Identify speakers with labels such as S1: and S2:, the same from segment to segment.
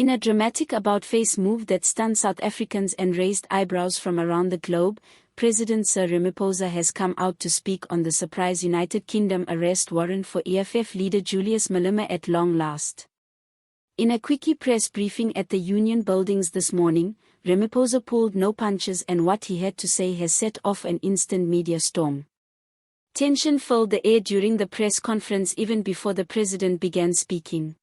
S1: In a dramatic about-face move that stunned South Africans and raised eyebrows from around the globe, President Cyril Ramaphosa has come out to speak on the surprise United Kingdom arrest warrant for EFF leader Julius Malema at long last. In a quickie press briefing at the Union Buildings this morning, Ramaphosa pulled no punches, and what he had to say has set off an instant media storm. Tension filled the air during the press conference even before the president began speaking.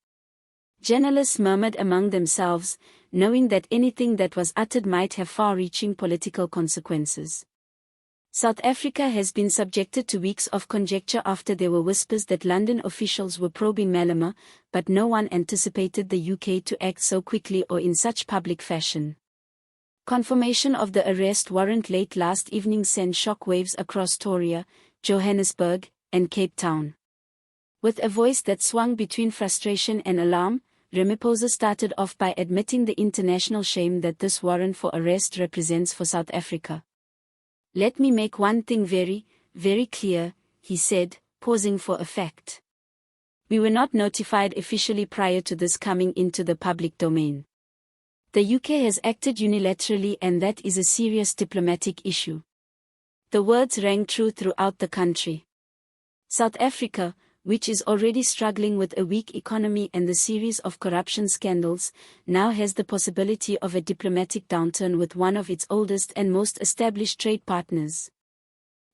S1: Journalists murmured among themselves, knowing that anything that was uttered might have far-reaching political consequences. South Africa has been subjected to weeks of conjecture after there were whispers that London officials were probing Malema, but no one anticipated the UK to act so quickly or in such public fashion. Confirmation of the arrest warrant late last evening sent shockwaves across Pretoria, Johannesburg, and Cape Town. With a voice that swung between frustration and alarm, Ramaphosa started off by admitting the international shame that this warrant for arrest represents for South Africa. "Let me make one thing very, very clear," he said, pausing for effect. "We were not notified officially prior to this coming into the public domain. The UK has acted unilaterally, and that is a serious diplomatic issue." The words rang true throughout the country. South Africa, which is already struggling with a weak economy and the series of corruption scandals, now has the possibility of a diplomatic downturn with one of its oldest and most established trade partners.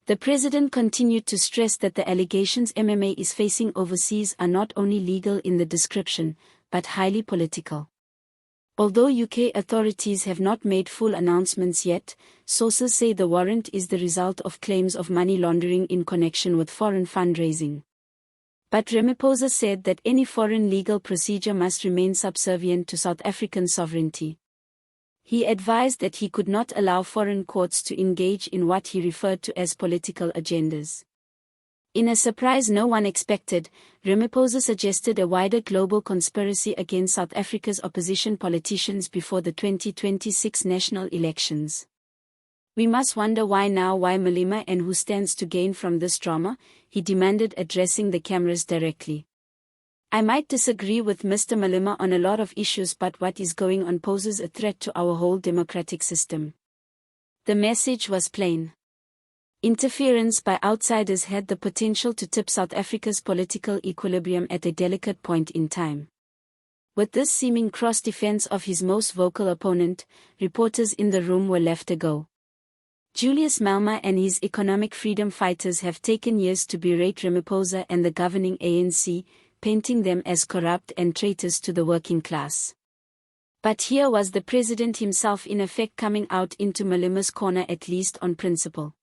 S1: The president continued to stress that the allegations MMA is facing overseas are not only legal in the description, but highly political. Although UK authorities have not made full announcements yet, sources say the warrant is the result of claims of money laundering in connection with foreign fundraising. But Ramaphosa said that any foreign legal procedure must remain subservient to South African sovereignty. He advised that he could not allow foreign courts to engage in what he referred to as political agendas. In a surprise no one expected, Ramaphosa suggested a wider global conspiracy against South Africa's opposition politicians before the 2026 national elections. "We must wonder why now, why Malema, and who stands to gain from this drama?" he demanded, addressing the cameras directly. "I might disagree with Mr. Malema on a lot of issues, but what is going on poses a threat to our whole democratic system." The message was plain. Interference by outsiders had the potential to tip South Africa's political equilibrium at a delicate point in time. With this seeming cross-defense of his most vocal opponent, reporters in the room were left ago. Julius Malema and his economic freedom fighters have taken years to berate Ramaphosa and the governing ANC, painting them as corrupt and traitors to the working class. But here was the president himself in effect coming out into Malema's corner, at least on principle.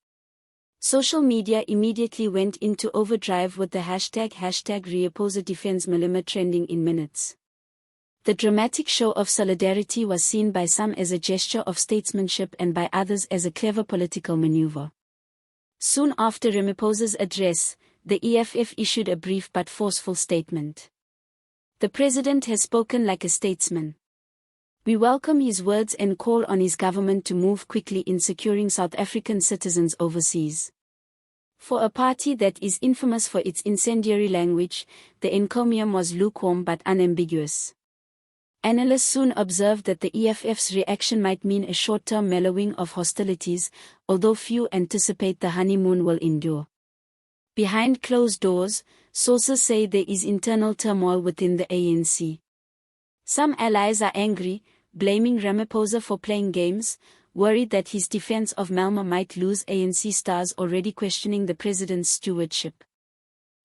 S1: Social media immediately went into overdrive with the hashtag Ramaphosa defends Malema trending in minutes. The dramatic show of solidarity was seen by some as a gesture of statesmanship and by others as a clever political maneuver. Soon after Ramaphosa's address, the EFF issued a brief but forceful statement. "The president has spoken like a statesman. We welcome his words and call on his government to move quickly in securing South African citizens overseas." For a party that is infamous for its incendiary language, the encomium was lukewarm but unambiguous. Analysts soon observed that the EFF's reaction might mean a short-term mellowing of hostilities, although few anticipate the honeymoon will endure. Behind closed doors, sources say there is internal turmoil within the ANC. Some allies are angry, blaming Ramaphosa for playing games, worried that his defense of Malema might lose ANC stars, already questioning the president's stewardship.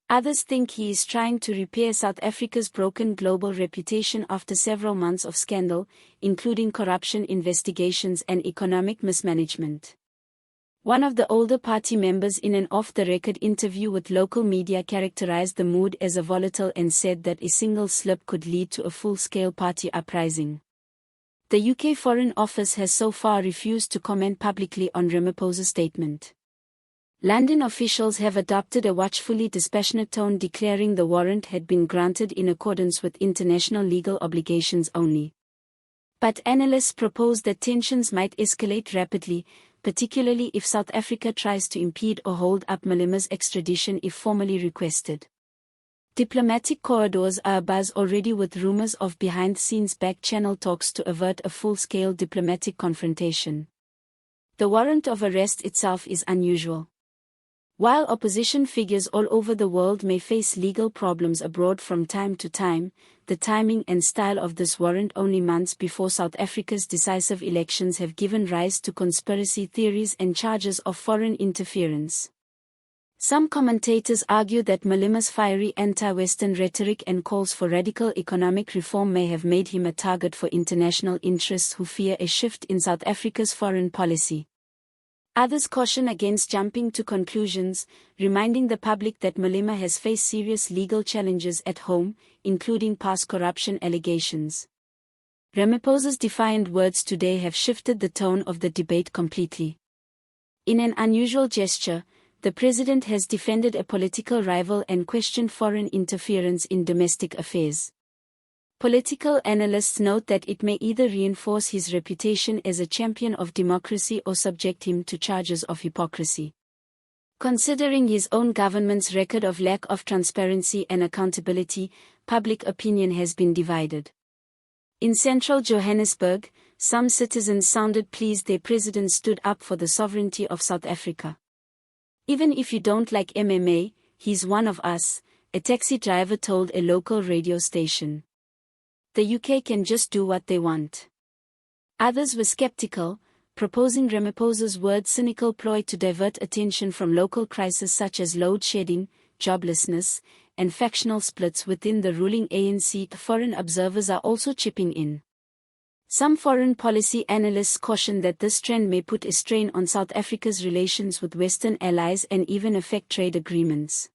S1: Others think he is trying to repair South Africa's broken global reputation after several months of scandal, including corruption investigations and economic mismanagement. One of the older party members in an off-the-record interview with local media characterized the mood as a volatile and said that a single slip could lead to a full-scale party uprising. The UK Foreign Office has so far refused to comment publicly on Ramaphosa's statement. London officials have adopted a watchfully dispassionate tone, declaring the warrant had been granted in accordance with international legal obligations only. But analysts propose that tensions might escalate rapidly, particularly if South Africa tries to impede or hold up Malema's extradition if formally requested. Diplomatic corridors are abuzz already with rumors of behind-the-scenes back-channel talks to avert a full-scale diplomatic confrontation. The warrant of arrest itself is unusual. While opposition figures all over the world may face legal problems abroad from time to time, the timing and style of this warrant only months before South Africa's decisive elections have given rise to conspiracy theories and charges of foreign interference. Some commentators argue that Malema's fiery anti-Western rhetoric and calls for radical economic reform may have made him a target for international interests who fear a shift in South Africa's foreign policy. Others caution against jumping to conclusions, reminding the public that Malema has faced serious legal challenges at home, including past corruption allegations. Ramaphosa's defiant words today have shifted the tone of the debate completely. In an unusual gesture, the president has defended a political rival and questioned foreign interference in domestic affairs. Political analysts note that it may either reinforce his reputation as a champion of democracy or subject him to charges of hypocrisy. Considering his own government's record of lack of transparency and accountability, public opinion has been divided. In central Johannesburg, some citizens sounded pleased their president stood up for the sovereignty of South Africa. "Even if you don't like MMA, he's one of us," a taxi driver told a local radio station. The UK can just do what they want. Others were skeptical, proposing Ramaphosa's word cynical ploy to divert attention from local crises such as load shedding, joblessness, and factional splits within the ruling ANC. Foreign observers are also chipping in. Some foreign policy analysts caution that this trend may put a strain on South Africa's relations with Western allies and even affect trade agreements.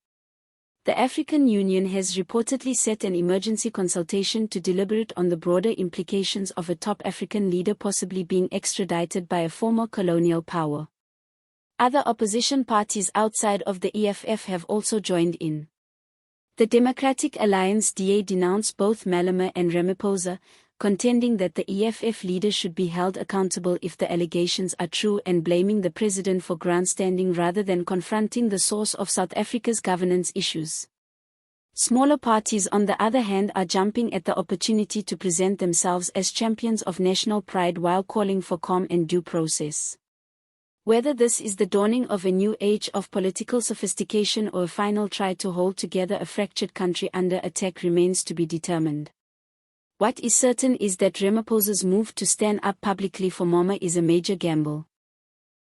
S1: The African Union has reportedly set an emergency consultation to deliberate on the broader implications of a top African leader possibly being extradited by a former colonial power. Other opposition parties outside of the EFF have also joined in. The Democratic Alliance DA denounced both Malema and Ramaphosa, contending that the EFF leader should be held accountable if the allegations are true and blaming the president for grandstanding rather than confronting the source of South Africa's governance issues. Smaller parties on the other hand are jumping at the opportunity to present themselves as champions of national pride while calling for calm and due process. Whether this is the dawning of a new age of political sophistication or a final try to hold together a fractured country under attack remains to be determined. What is certain is that Ramaphosa's move to stand up publicly for Mama is a major gamble.